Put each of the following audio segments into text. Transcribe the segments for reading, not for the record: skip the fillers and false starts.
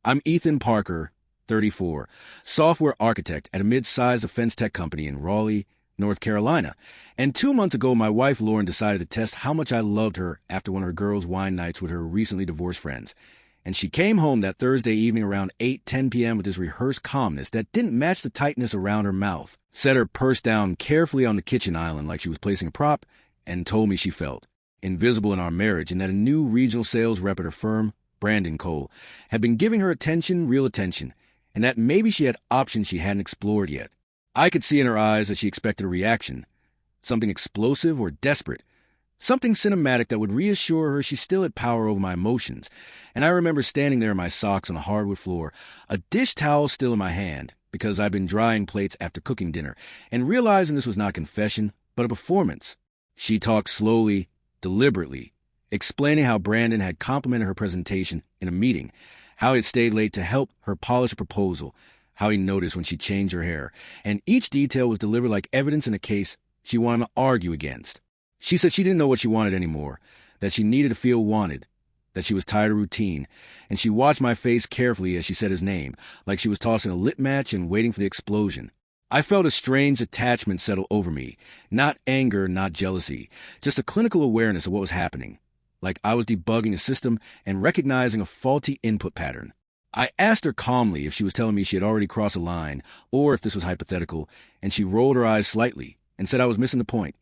I'm Ethan Parker, 34, software architect at a mid-sized defense tech company in Raleigh, North Carolina. And 2 months ago, my wife Lauren decided to test how much I loved her after one of her girls' wine nights with her recently divorced friends. And she came home that Thursday evening around 8:10 p.m. with this rehearsed calmness that didn't match the tightness around her mouth, set her purse down carefully on the kitchen island like she was placing a prop, and told me she felt invisible in our marriage and that a new regional sales rep at her firm, Brandon Cole, had been giving her attention, real attention, and that maybe she had options she hadn't explored yet. I could see in her eyes that she expected a reaction, something explosive or desperate, something cinematic that would reassure her she still had power over my emotions. And I remember standing there in my socks on the hardwood floor, a dish towel still in my hand, because I'd been drying plates after cooking dinner, and realizing this was not confession, but a performance. She talked slowly, deliberately, explaining how Brandon had complimented her presentation in a meeting, how he had stayed late to help her polish a proposal, how he noticed when she changed her hair, and each detail was delivered like evidence in a case she wanted to argue against. She said she didn't know what she wanted anymore, that she needed to feel wanted, that she was tired of routine, and she watched my face carefully as she said his name, like she was tossing a lit match and waiting for the explosion. I felt a strange attachment settle over me, not anger, not jealousy, just a clinical awareness of what was happening, like I was debugging a system and recognizing a faulty input pattern. I asked her calmly if she was telling me she had already crossed a line, or if this was hypothetical, and she rolled her eyes slightly and said I was missing the point,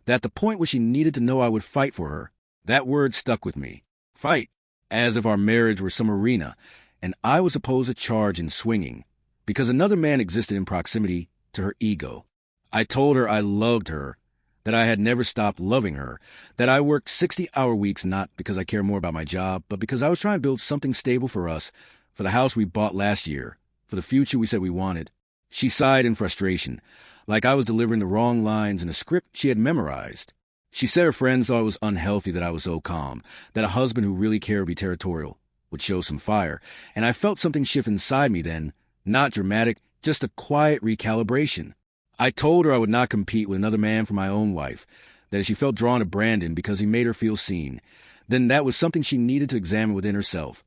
that the point was she needed to know I would fight for her. That word stuck with me. Fight, as if our marriage were some arena, and I was supposed to charge in swinging, because another man existed in proximity to her ego. I told her I loved her, that I had never stopped loving her, that I worked 60-hour weeks not because I care more about my job, but because I was trying to build something stable for us, for the house we bought last year, for the future we said we wanted. She sighed in frustration, like I was delivering the wrong lines in a script she had memorized. She said her friends thought it was unhealthy that I was so calm, that a husband who really cared would be territorial, would show some fire, and I felt something shift inside me then, not dramatic, just a quiet recalibration. I told her I would not compete with another man for my own wife, that if she felt drawn to Brandon because he made her feel seen, then that was something she needed to examine within herself.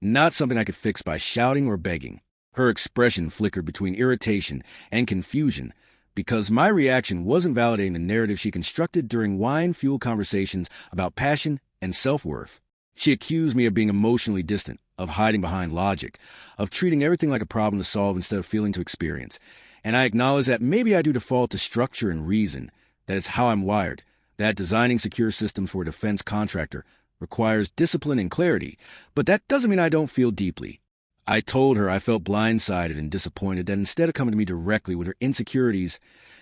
Not something I could fix by shouting or begging. Her expression flickered between irritation and confusion, because my reaction wasn't validating the narrative she constructed during wine-fueled conversations about passion and self-worth. She accused me of being emotionally distant, of hiding behind logic, of treating everything like a problem to solve instead of feeling to experience. And I acknowledge that maybe I do default to structure and reason, that it's how I'm wired, that designing secure systems for a defense contractor requires discipline and clarity, but that doesn't mean I don't feel deeply. I told her I felt blindsided and disappointed that instead of coming to me directly with her insecurities,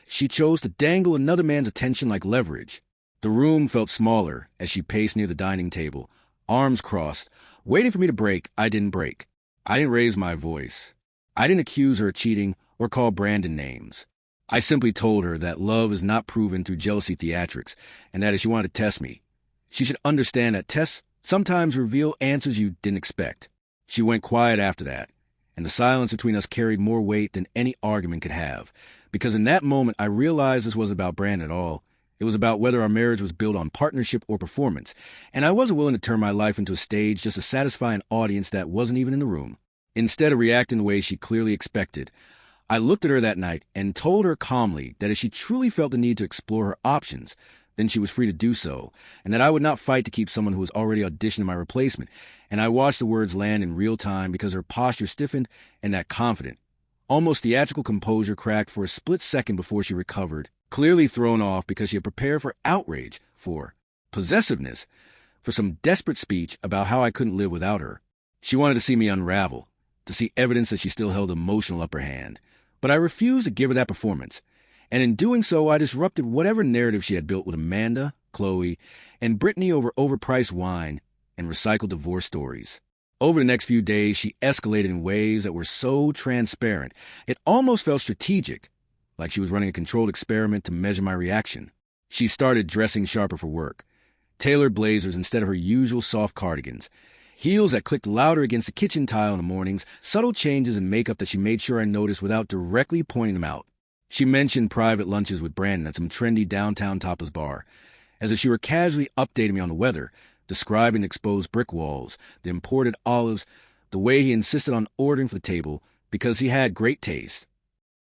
she chose to dangle another man's attention like leverage. The room felt smaller as she paced near the dining table, arms crossed, waiting for me to break. I didn't break. I didn't raise my voice. I didn't accuse her of cheating or call Brandon names. I simply told her that love is not proven through jealousy theatrics, and that if she wanted to test me, she should understand that tests sometimes reveal answers you didn't expect. She went quiet after that, and the silence between us carried more weight than any argument could have, because in that moment I realized this wasn't about Brandon at all. It was about whether our marriage was built on partnership or performance, and I wasn't willing to turn my life into a stage just to satisfy an audience that wasn't even in the room. Instead of reacting the way she clearly expected, I looked at her that night and told her calmly that if she truly felt the need to explore her options, then she was free to do so, and that I would not fight to keep someone who was already auditioning my replacement. And I watched the words land in real time because her posture stiffened and that confident, almost theatrical composure cracked for a split second before she recovered, clearly thrown off because she had prepared for outrage, for possessiveness, for some desperate speech about how I couldn't live without her. She wanted to see me unravel, to see evidence that she still held emotional upper hand. But I refused to give her that performance. And in doing so, I disrupted whatever narrative she had built with Amanda, Chloe, and Brittany over overpriced wine and recycled divorce stories. Over the next few days, she escalated in ways that were so transparent, it almost felt strategic, like she was running a controlled experiment to measure my reaction. She started dressing sharper for work, tailored blazers instead of her usual soft cardigans, heels that clicked louder against the kitchen tile in the mornings, subtle changes in makeup that she made sure I noticed without directly pointing them out. She mentioned private lunches with Brandon at some trendy downtown tapas bar, as if she were casually updating me on the weather, describing the exposed brick walls, the imported olives, the way he insisted on ordering for the table because he had great taste.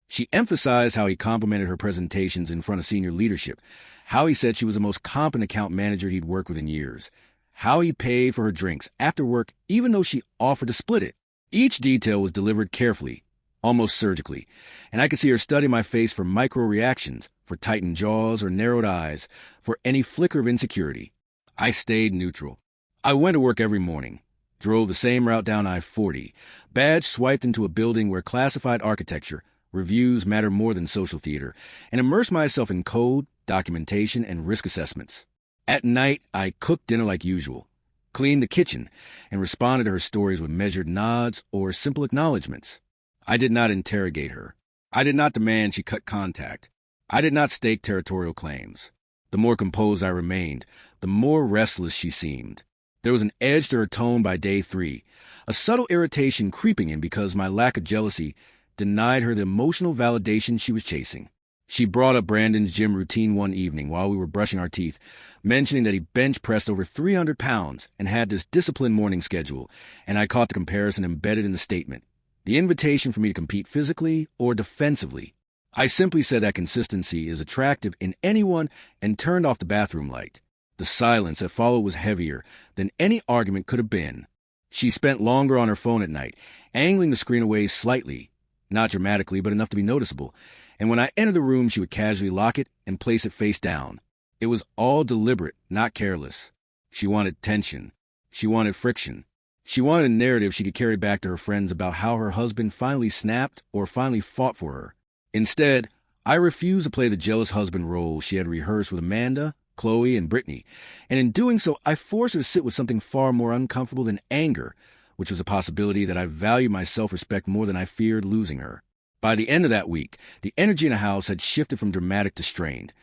She emphasized how he complimented her presentations in front of senior leadership, how he said she was the most competent account manager he'd worked with in years, how he paid for her drinks after work even though she offered to split it. Each detail was delivered carefully, almost surgically, and I could see her study my face for micro-reactions, for tightened jaws or narrowed eyes, for any flicker of insecurity. I stayed neutral. I went to work every morning, drove the same route down I-40, badge swiped into a building where classified architecture, reviews matter more than social theater, and immersed myself in code, documentation, and risk assessments. At night, I cooked dinner like usual, cleaned the kitchen, and responded to her stories with measured nods or simple acknowledgments. I did not interrogate her. I did not demand she cut contact. I did not stake territorial claims. The more composed I remained, the more restless she seemed. There was an edge to her tone by day 3, a subtle irritation creeping in because my lack of jealousy denied her the emotional validation she was chasing. She brought up Brandon's gym routine one evening while we were brushing our teeth, mentioning that he bench pressed over 300 pounds and had this disciplined morning schedule, and I caught the comparison embedded in the statement, the invitation for me to compete physically or defensively. I simply said that consistency is attractive in anyone and turned off the bathroom light. The silence that followed was heavier than any argument could have been. She spent longer on her phone at night, angling the screen away slightly, not dramatically, but enough to be noticeable, and when I entered the room, she would casually lock it and place it face down. It was all deliberate, not careless. She wanted tension. She wanted friction. She wanted a narrative she could carry back to her friends about how her husband finally snapped or finally fought for her. Instead, I refused to play the jealous husband role she had rehearsed with Amanda, Chloe, and Brittany, and in doing so, I forced her to sit with something far more uncomfortable than anger, which was a possibility that I valued my self-respect more than I feared losing her. By the end of that week, the energy in the house had shifted from dramatic to strained,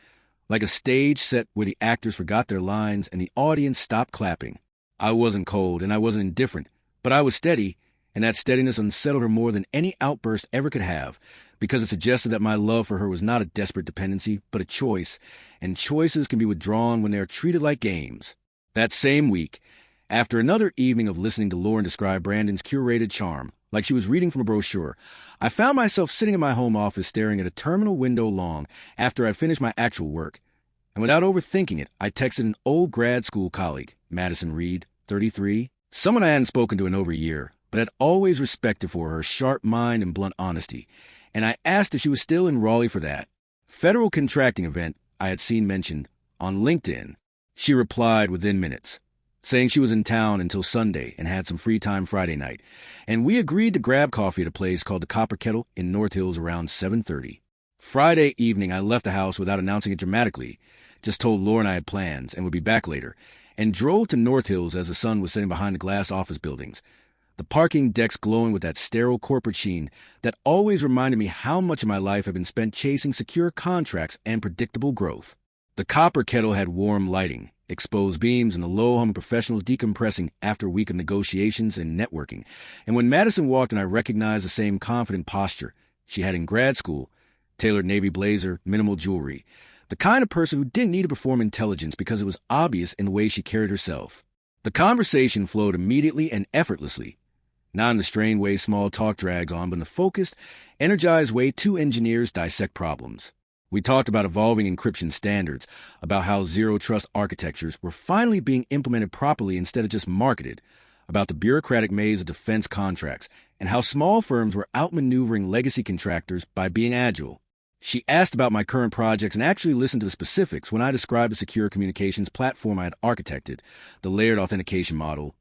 like a stage set where the actors forgot their lines and the audience stopped clapping. I wasn't cold and I wasn't indifferent, but I was steady, and that steadiness unsettled her more than any outburst ever could have, because it suggested that my love for her was not a desperate dependency, but a choice, and choices can be withdrawn when they are treated like games. That same week, after another evening of listening to Lauren describe Brandon's curated charm, like she was reading from a brochure, I found myself sitting in my home office staring at a terminal window long after I finished my actual work. And without overthinking it, I texted an old grad school colleague, Madison Reed, 33, someone I hadn't spoken to in over a year, but had always respected for her sharp mind and blunt honesty, and I asked if she was still in Raleigh for that federal contracting event I had seen mentioned on LinkedIn. She replied within minutes, saying she was in town until Sunday and had some free time Friday night, and we agreed to grab coffee at a place called the Copper Kettle in North Hills around 7:30. Friday evening, I left the house without announcing it dramatically, just told Lauren I had plans and would be back later, and drove to North Hills as the sun was setting behind the glass office buildings, the parking decks glowing with that sterile corporate sheen that always reminded me how much of my life had been spent chasing secure contracts and predictable growth. The Copper Kettle had warm lighting, exposed beams, and the low-hum professionals decompressing after a week of negotiations and networking, and when Madison walked in, I recognized the same confident posture she had in grad school, tailored navy blazer, minimal jewelry, the kind of person who didn't need to perform intelligence because it was obvious in the way she carried herself. The conversation flowed immediately and effortlessly, not in the strained way small talk drags on, but in the focused, energized way two engineers dissect problems. We talked about evolving encryption standards, about how zero-trust architectures were finally being implemented properly instead of just marketed, about the bureaucratic maze of defense contracts, and how small firms were outmaneuvering legacy contractors by being agile. She asked about my current projects and actually listened to the specifics when I described the secure communications platform I had architected, the layered authentication model,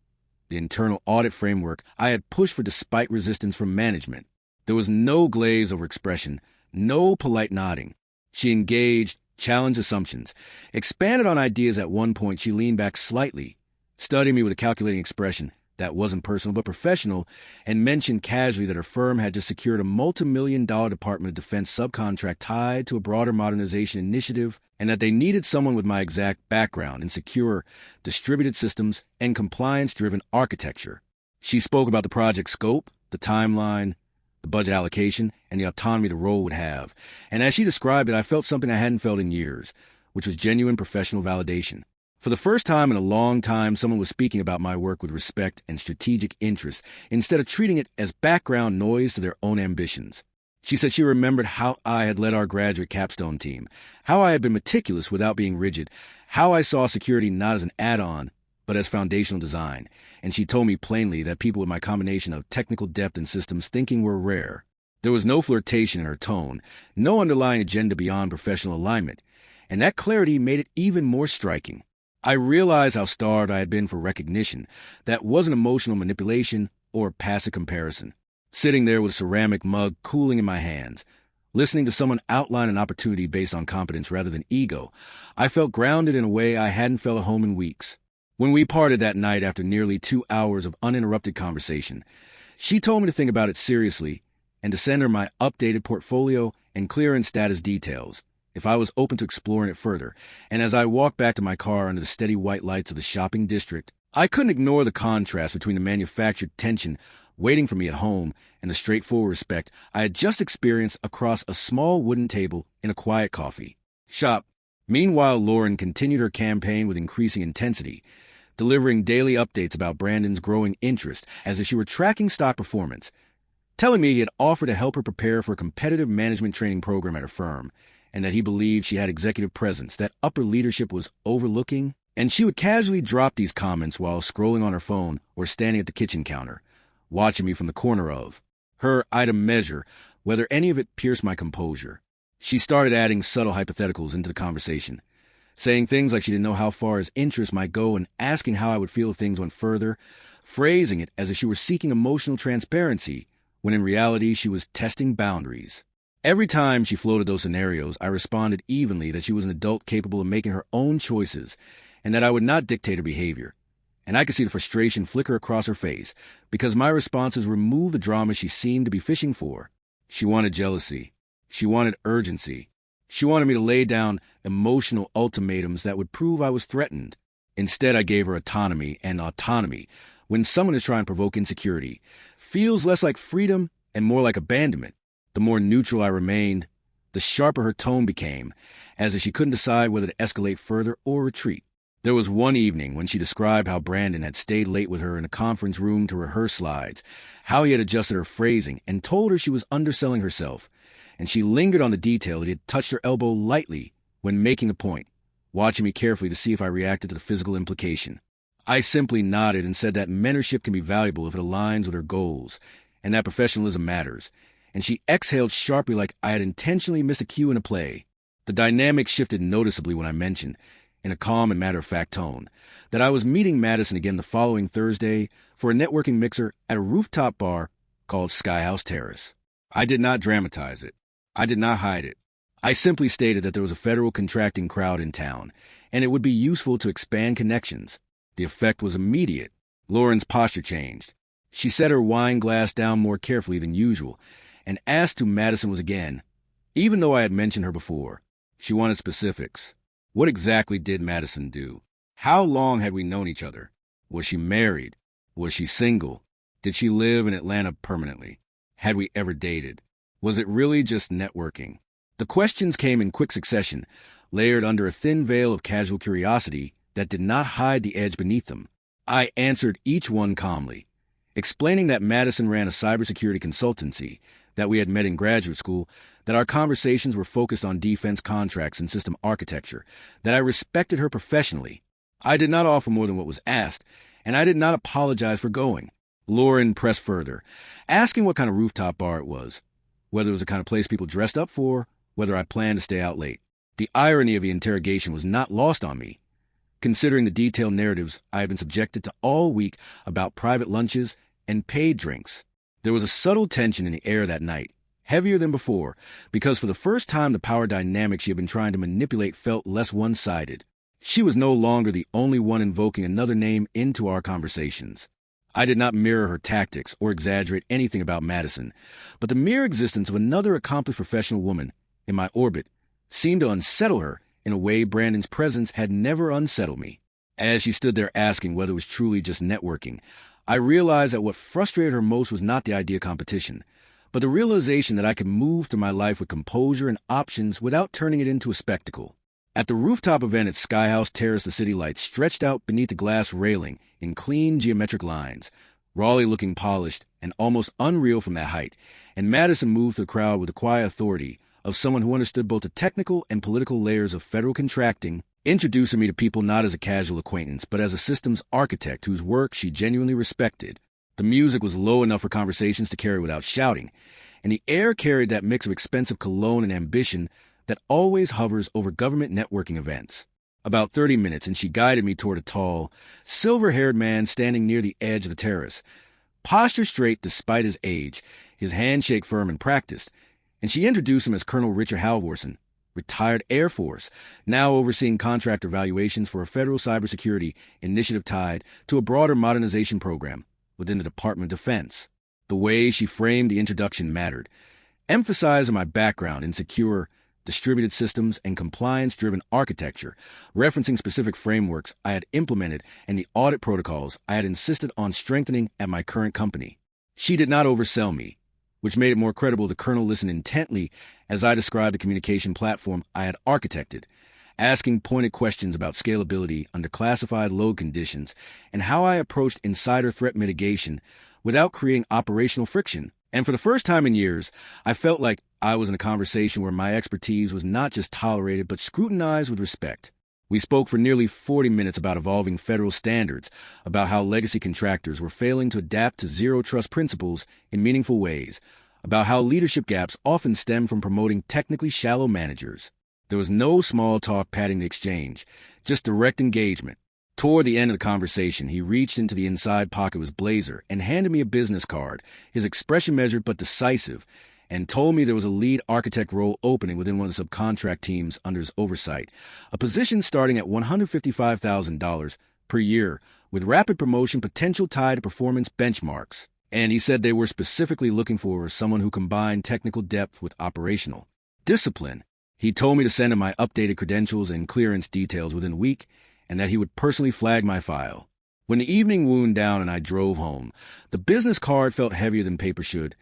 the internal audit framework I had pushed for despite resistance from management. There was no glaze over expression, no polite nodding. She engaged, challenged assumptions, expanded on ideas. At one point, she leaned back slightly, studying me with a calculating expression that wasn't personal but professional, and mentioned casually that her firm had just secured a multi-million-dollar Department of Defense subcontract tied to a broader modernization initiative, and that they needed someone with my exact background in secure, distributed systems and compliance-driven architecture. She spoke about the project scope, the timeline, the budget allocation, and the autonomy the role would have. And as she described it, I felt something I hadn't felt in years, which was genuine professional validation. For the first time in a long time, someone was speaking about my work with respect and strategic interest instead of treating it as background noise to their own ambitions. She said she remembered how I had led our graduate capstone team, how I had been meticulous without being rigid, how I saw security not as an add-on, but as foundational design, and she told me plainly that people with my combination of technical depth and systems thinking were rare. There was no flirtation in her tone, no underlying agenda beyond professional alignment, and that clarity made it even more striking. I realized how starved I had been for recognition that wasn't emotional manipulation or passive comparison. Sitting there with a ceramic mug cooling in my hands, listening to someone outline an opportunity based on competence rather than ego, I felt grounded in a way I hadn't felt at home in weeks. When we parted that night after nearly 2 hours of uninterrupted conversation, she told me to think about it seriously and to send her my updated portfolio and clearance status details, if I was open to exploring it further. And as I walked back to my car under the steady white lights of the shopping district, I couldn't ignore the contrast between the manufactured tension waiting for me at home and the straightforward respect I had just experienced across a small wooden table in a quiet coffee shop. Meanwhile, Lauren continued her campaign with increasing intensity, delivering daily updates about Brandon's growing interest as if she were tracking stock performance, telling me he had offered to help her prepare for a competitive management training program at her firm, and that he believed she had executive presence that upper leadership was overlooking, and she would casually drop these comments while scrolling on her phone or standing at the kitchen counter, watching me from the corner of her item measure, whether any of it pierced my composure. She started adding subtle hypotheticals into the conversation, saying things like she didn't know how far his interest might go and asking how I would feel if things went further, phrasing it as if she were seeking emotional transparency, when in reality she was testing boundaries. Every time she floated those scenarios, I responded evenly that she was an adult capable of making her own choices and that I would not dictate her behavior. And I could see the frustration flicker across her face because my responses removed the drama she seemed to be fishing for. She wanted jealousy. She wanted urgency. She wanted me to lay down emotional ultimatums that would prove I was threatened. Instead, I gave her autonomy, and autonomy, when someone is trying to provoke insecurity, feels less like freedom and more like abandonment. The more neutral I remained, the sharper her tone became, as if she couldn't decide whether to escalate further or retreat. There was one evening when she described how Brandon had stayed late with her in a conference room to rehearse slides, how he had adjusted her phrasing and told her she was underselling herself, and she lingered on the detail that he had touched her elbow lightly when making a point, watching me carefully to see if I reacted to the physical implication. I simply nodded and said that mentorship can be valuable if it aligns with her goals, and that professionalism matters, and she exhaled sharply like I had intentionally missed a cue in a play. The dynamic shifted noticeably when I mentioned, in a calm and matter-of-fact tone, that I was meeting Madison again the following Thursday for a networking mixer at a rooftop bar called Skyhouse Terrace. I did not dramatize it. I did not hide it. I simply stated that there was a federal contracting crowd in town, and it would be useful to expand connections. The effect was immediate. Lauren's posture changed. She set her wine glass down more carefully than usual, and asked who Madison was again. Even though I had mentioned her before, she wanted specifics. What exactly did Madison do? How long had we known each other? Was she married? Was she single? Did she live in Atlanta permanently? Had we ever dated? Was it really just networking? The questions came in quick succession, layered under a thin veil of casual curiosity that did not hide the edge beneath them. I answered each one calmly, explaining that Madison ran a cybersecurity consultancy, that we had met in graduate school, that our conversations were focused on defense contracts and system architecture, that I respected her professionally. I did not offer more than what was asked, and I did not apologize for going. Lauren pressed further, asking what kind of rooftop bar it was, whether it was the kind of place people dressed up for, whether I planned to stay out late. The irony of the interrogation was not lost on me, considering the detailed narratives I had been subjected to all week about private lunches and paid drinks. There was a subtle tension in the air that night, heavier than before, because for the first time the power dynamic she had been trying to manipulate felt less one-sided. She was no longer the only one invoking another name into our conversations. I did not mirror her tactics or exaggerate anything about Madison, but the mere existence of another accomplished professional woman in my orbit seemed to unsettle her in a way Brandon's presence had never unsettled me. As she stood there asking whether it was truly just networking, I realized that what frustrated her most was not the idea of competition, but the realization that I could move through my life with composure and options without turning it into a spectacle. At the rooftop event at Sky House Terrace, the city lights stretched out beneath the glass railing in clean geometric lines, Raleigh looking polished and almost unreal from that height, and Madison moved through the crowd with the quiet authority of someone who understood both the technical and political layers of federal contracting, introducing me to people not as a casual acquaintance, but as a systems architect whose work she genuinely respected. The music was low enough for conversations to carry without shouting, and the air carried that mix of expensive cologne and ambition that always hovers over government networking events. About 30 minutes, and she guided me toward a tall, silver-haired man standing near the edge of the terrace. Posture straight despite his age, his handshake firm and practiced, and she introduced him as Colonel Richard Halvorson, retired Air Force, now overseeing contractor valuations for a federal cybersecurity initiative tied to a broader modernization program within the Department of Defense. The way she framed the introduction mattered, emphasizing my background in secure, distributed systems and compliance-driven architecture, referencing specific frameworks I had implemented and the audit protocols I had insisted on strengthening at my current company. She did not oversell me, which made it more credible the Colonel listened intently as I described the communication platform I had architected, asking pointed questions about scalability under classified load conditions and how I approached insider threat mitigation without creating operational friction. And for the first time in years, I felt like I was in a conversation where my expertise was not just tolerated but scrutinized with respect. We spoke for nearly 40 minutes about evolving federal standards, about how legacy contractors were failing to adapt to zero-trust principles in meaningful ways, about how leadership gaps often stem from promoting technically shallow managers. There was no small talk padding the exchange, just direct engagement. Toward the end of the conversation, he reached into the inside pocket of his blazer and handed me a business card, his expression measured but decisive, and told me there was a lead architect role opening within one of the subcontract teams under his oversight, a position starting at $155,000 per year with rapid promotion potential tied to performance benchmarks. And he said they were specifically looking for someone who combined technical depth with operational discipline. He told me to send him my updated credentials and clearance details within a week, and that he would personally flag my file. When the evening wound down and I drove home, the business card felt heavier than paper should,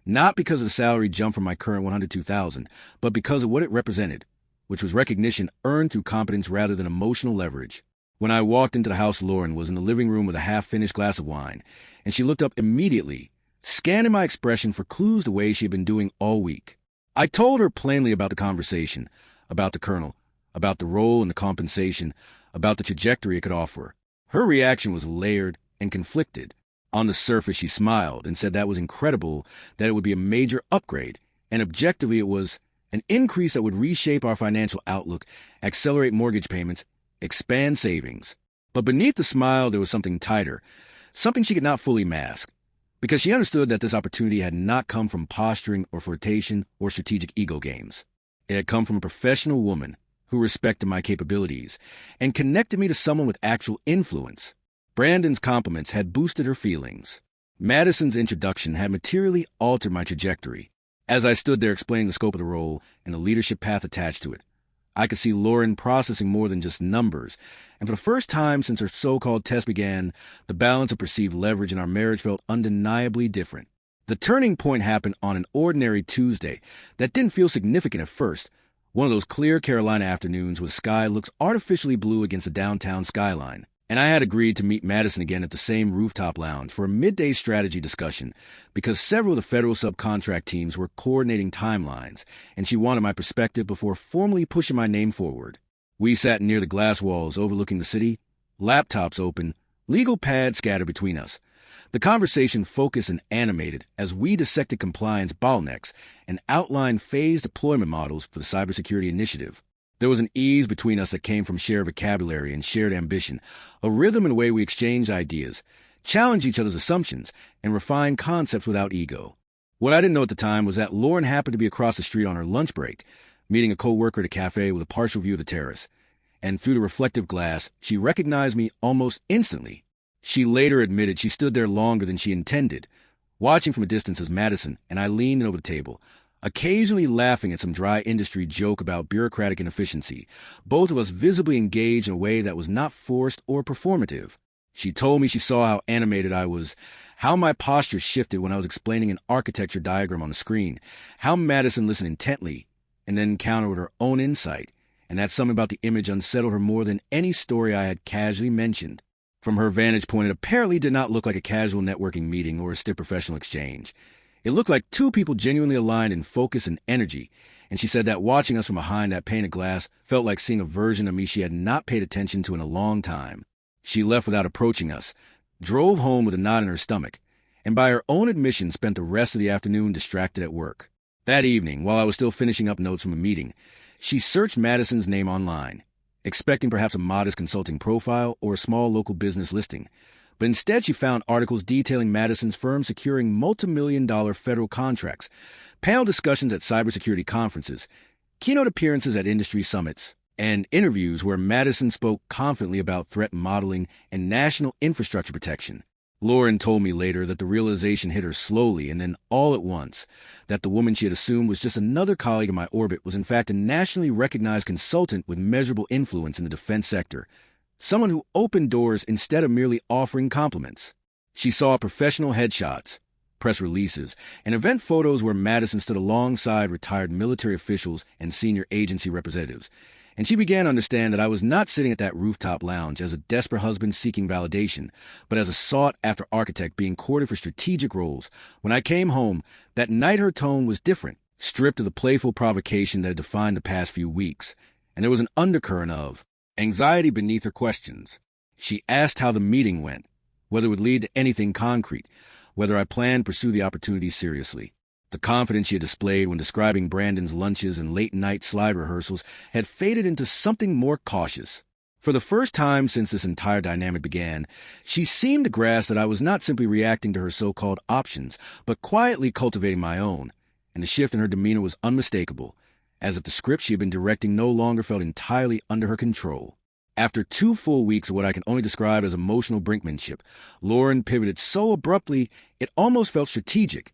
not because of the salary jump from my current $102,000, but because of what it represented, which was recognition earned through competence rather than emotional leverage. When I walked into the house, Lauren was in the living room with a half-finished glass of wine, and she looked up immediately, scanning my expression for clues the way she had been doing all week. I told her plainly about the conversation, about the Colonel, about the role and the compensation, about the trajectory it could offer. Her reaction was layered and conflicted. On the surface, she smiled and said that was incredible, that it would be a major upgrade, and objectively it was an increase that would reshape our financial outlook, accelerate mortgage payments, expand savings. But beneath the smile, there was something tighter, something she could not fully mask, because she understood that this opportunity had not come from posturing or flirtation or strategic ego games. It had come from a professional woman who respected my capabilities and connected me to someone with actual influence. Brandon's compliments had boosted her feelings. Madison's introduction had materially altered my trajectory. As I stood there explaining the scope of the role and the leadership path attached to it, I could see Lauren processing more than just numbers, and for the first time since her so-called test began, the balance of perceived leverage in our marriage felt undeniably different. The turning point happened on an ordinary Tuesday that didn't feel significant at first, one of those clear Carolina afternoons where the sky looks artificially blue against the downtown skyline. And I had agreed to meet Madison again at the same rooftop lounge for a midday strategy discussion because several of the federal subcontract teams were coordinating timelines, and she wanted my perspective before formally pushing my name forward. We sat near the glass walls overlooking the city, laptops open, legal pads scattered between us. The conversation focused and animated as we dissected compliance bottlenecks and outlined phased deployment models for the cybersecurity initiative. There was an ease between us that came from shared vocabulary and shared ambition, a rhythm in the way we exchanged ideas, challenged each other's assumptions, and refined concepts without ego. What I didn't know at the time was that Lauren happened to be across the street on her lunch break, meeting a coworker at a cafe with a partial view of the terrace, and through the reflective glass, she recognized me almost instantly. She later admitted she stood there longer than she intended, watching from a distance as Madison and I leaned in over the table, occasionally laughing at some dry industry joke about bureaucratic inefficiency, both of us visibly engaged in a way that was not forced or performative. She told me she saw how animated I was, how my posture shifted when I was explaining an architecture diagram on the screen, how Madison listened intently and then countered with her own insight, and that something about the image unsettled her more than any story I had casually mentioned. From her vantage point, it apparently did not look like a casual networking meeting or a stiff professional exchange. It looked like two people genuinely aligned in focus and energy, and she said that watching us from behind that pane of glass felt like seeing a version of me she had not paid attention to in a long time. She left without approaching us, drove home with a knot in her stomach, and by her own admission spent the rest of the afternoon distracted at work. That evening, while I was still finishing up notes from a meeting, she searched Madison's name online, expecting perhaps a modest consulting profile or a small local business listing. But instead she found articles detailing Madison's firm securing multi-million-dollar federal contracts, panel discussions at cybersecurity conferences, keynote appearances at industry summits, and interviews where Madison spoke confidently about threat modeling and national infrastructure protection. Lauren told me later that the realization hit her slowly and then all at once, that the woman she had assumed was just another colleague in my orbit was in fact a nationally recognized consultant with measurable influence in the defense sector, someone who opened doors instead of merely offering compliments. She saw professional headshots, press releases, and event photos where Madison stood alongside retired military officials and senior agency representatives, and she began to understand that I was not sitting at that rooftop lounge as a desperate husband seeking validation, but as a sought-after architect being courted for strategic roles. When I came home, that night her tone was different, stripped of the playful provocation that had defined the past few weeks, and there was an undercurrent of anxiety beneath her questions. She asked how the meeting went, whether it would lead to anything concrete, whether I planned to pursue the opportunity seriously. The confidence she had displayed when describing Brandon's lunches and late-night slide rehearsals had faded into something more cautious. For the first time since this entire dynamic began, she seemed to grasp that I was not simply reacting to her so-called options, but quietly cultivating my own, and the shift in her demeanor was unmistakable, as if the script she had been directing no longer felt entirely under her control. After 2 full weeks of what I can only describe as emotional brinkmanship, Lauren pivoted so abruptly it almost felt strategic,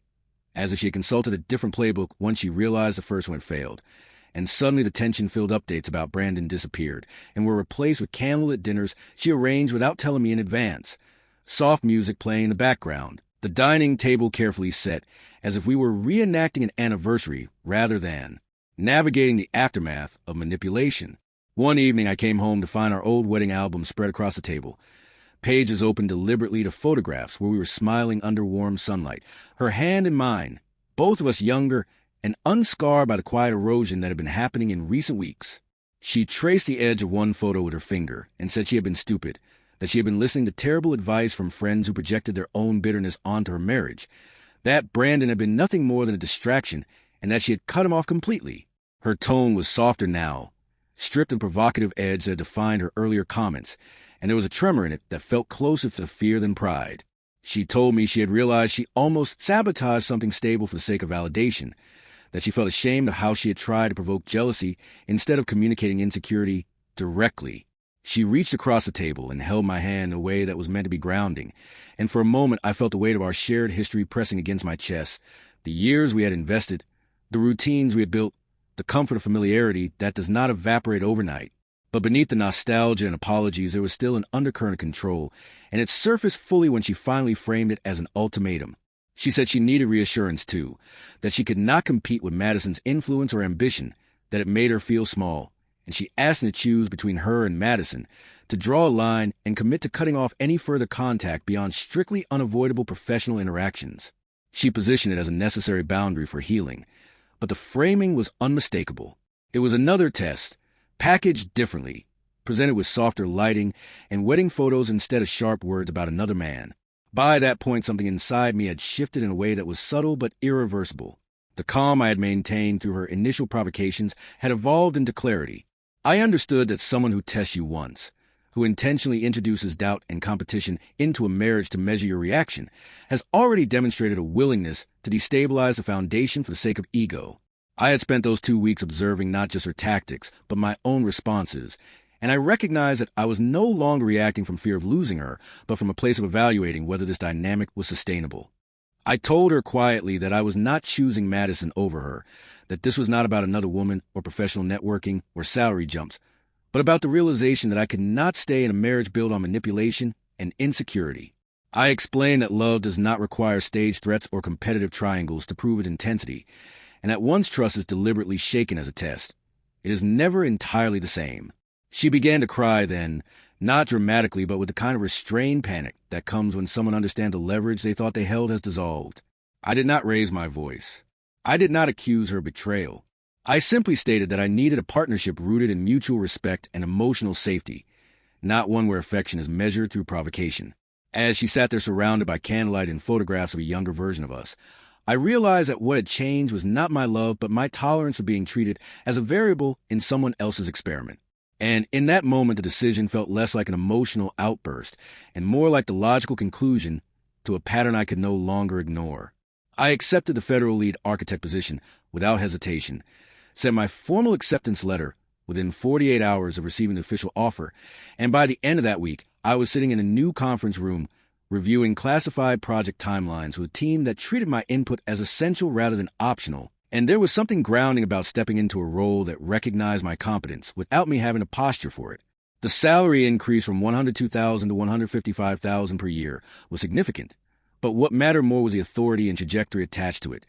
as if she had consulted a different playbook once she realized the first one had failed. And suddenly the tension-filled updates about Brandon disappeared and were replaced with candlelit dinners she arranged without telling me in advance, soft music playing in the background, the dining table carefully set, as if we were reenacting an anniversary rather than navigating the aftermath of manipulation. One evening I came home to find our old wedding album spread across the table, pages open deliberately to photographs where we were smiling under warm sunlight, her hand in mine, both of us younger and unscarred by the quiet erosion that had been happening in recent weeks. She traced the edge of one photo with her finger and said she had been stupid, that she had been listening to terrible advice from friends who projected their own bitterness onto her marriage, that Brandon had been nothing more than a distraction, and that she had cut him off completely. Her tone was softer now, stripped of the provocative edge that had defined her earlier comments, and there was a tremor in it that felt closer to fear than pride. She told me she had realized she almost sabotaged something stable for the sake of validation, that she felt ashamed of how she had tried to provoke jealousy instead of communicating insecurity directly. She reached across the table and held my hand in a way that was meant to be grounding, and for a moment I felt the weight of our shared history pressing against my chest, the years we had invested, the routines we had built, the comfort of familiarity that does not evaporate overnight. But beneath the nostalgia and apologies, there was still an undercurrent of control, and it surfaced fully when she finally framed it as an ultimatum. She said she needed reassurance, too, that she could not compete with Madison's influence or ambition, that it made her feel small, and she asked me to choose between her and Madison, to draw a line and commit to cutting off any further contact beyond strictly unavoidable professional interactions. She positioned it as a necessary boundary for healing, but the framing was unmistakable. It was another test, packaged differently, presented with softer lighting and wedding photos instead of sharp words about another man. By that point, something inside me had shifted in a way that was subtle but irreversible. The calm I had maintained through her initial provocations had evolved into clarity. I understood that someone who tests you once, who intentionally introduces doubt and competition into a marriage to measure your reaction, has already demonstrated a willingness to destabilize the foundation for the sake of ego. I had spent those 2 weeks observing not just her tactics, but my own responses, and I recognized that I was no longer reacting from fear of losing her, but from a place of evaluating whether this dynamic was sustainable. I told her quietly that I was not choosing Madison over her, that this was not about another woman or professional networking or salary jumps, but about the realization that I could not stay in a marriage built on manipulation and insecurity. I explained that love does not require staged threats or competitive triangles to prove its intensity, and that one's trust is deliberately shaken as a test, It is never entirely the same. She began to cry then, not dramatically, but with the kind of restrained panic that comes when someone understands the leverage they thought they held has dissolved. I did not raise my voice. I did not accuse her of betrayal. I simply stated that I needed a partnership rooted in mutual respect and emotional safety, not one where affection is measured through provocation. As she sat there surrounded by candlelight and photographs of a younger version of us, I realized that what had changed was not my love, but my tolerance for being treated as a variable in someone else's experiment. And in that moment, the decision felt less like an emotional outburst and more like the logical conclusion to a pattern I could no longer ignore. I accepted the federal lead architect position without hesitation, sent my formal acceptance letter within 48 hours of receiving the official offer, and by the end of that week, I was sitting in a new conference room reviewing classified project timelines with a team that treated my input as essential rather than optional. And there was something grounding about stepping into a role that recognized my competence without me having to posture for it. The salary increase from $102,000 to $155,000 per year was significant, but what mattered more was the authority and trajectory attached to it,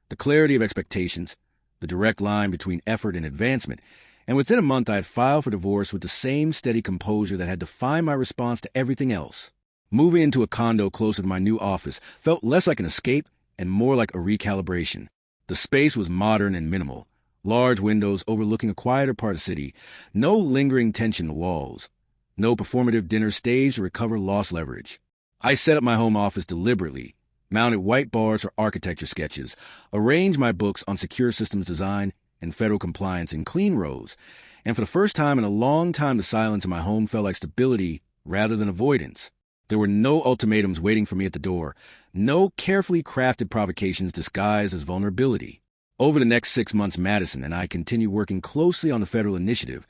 the clarity of expectations, the direct line between effort and advancement, and within a month I had filed for divorce with the same steady composure that had defined my response to everything else. Moving into a condo closer to my new office felt less like an escape and more like a recalibration. The space was modern and minimal, large windows overlooking a quieter part of the city, no lingering tension in the walls, no performative dinner staged to recover lost leverage. I set up my home office deliberately, mounted white bars for architecture sketches, arranged my books on secure systems design and federal compliance in clean rows, and for the first time in a long time the silence in my home felt like stability rather than avoidance. There were no ultimatums waiting for me at the door, no carefully crafted provocations disguised as vulnerability. Over the next 6 months, Madison and I continued working closely on the federal initiative,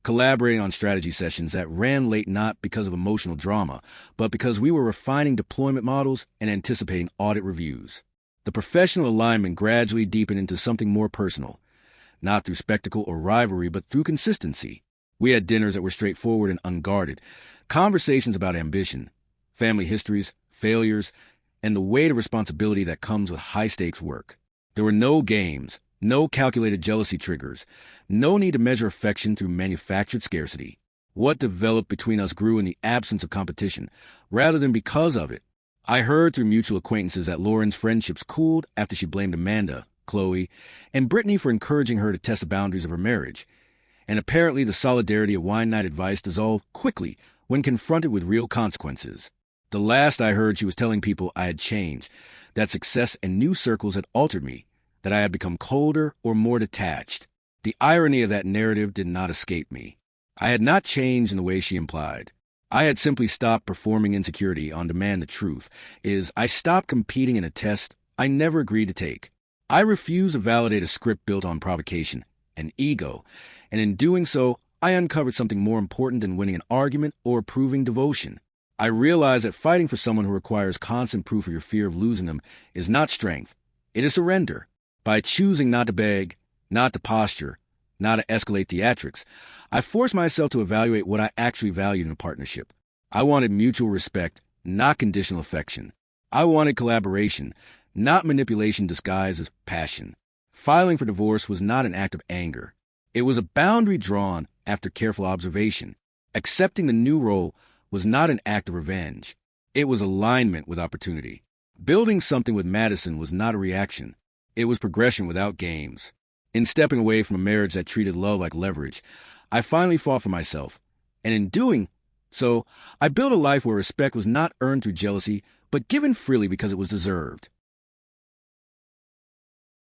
collaborating on strategy sessions that ran late not because of emotional drama, but because we were refining deployment models and anticipating audit reviews. The professional alignment gradually deepened into something more personal, not through spectacle or rivalry, but through consistency. We had dinners that were straightforward and unguarded, conversations about ambition, family histories, failures, and the weight of responsibility that comes with high-stakes work. There were no games, no calculated jealousy triggers, no need to measure affection through manufactured scarcity. What developed between us grew in the absence of competition, rather than because of it. I heard through mutual acquaintances that Lauren's friendships cooled after she blamed Amanda, Chloe, and Brittany for encouraging her to test the boundaries of her marriage. And apparently the solidarity of wine night advice dissolved quickly when confronted with real consequences. The last I heard, she was telling people I had changed, that success and new circles had altered me, that I had become colder or more detached. The irony of that narrative did not escape me. I had not changed in the way she implied. I had simply stopped performing insecurity on demand. The truth is, I stopped competing in a test I never agreed to take. I refused to validate a script built on provocation and ego, and in doing so, I uncovered something more important than winning an argument or proving devotion. I realized that fighting for someone who requires constant proof of your fear of losing them is not strength. It is surrender. By choosing not to beg, not to posture, not to escalate theatrics, I forced myself to evaluate what I actually valued in a partnership. I wanted mutual respect, not conditional affection. I wanted collaboration, not manipulation disguised as passion. Filing for divorce was not an act of anger. It was a boundary drawn after careful observation. Accepting the new role was not an act of revenge. It was alignment with opportunity. Building something with Madison was not a reaction. It was progression without games. In stepping away from a marriage that treated love like leverage, I finally fought for myself. And in doing so, I built a life where respect was not earned through jealousy, but given freely because it was deserved.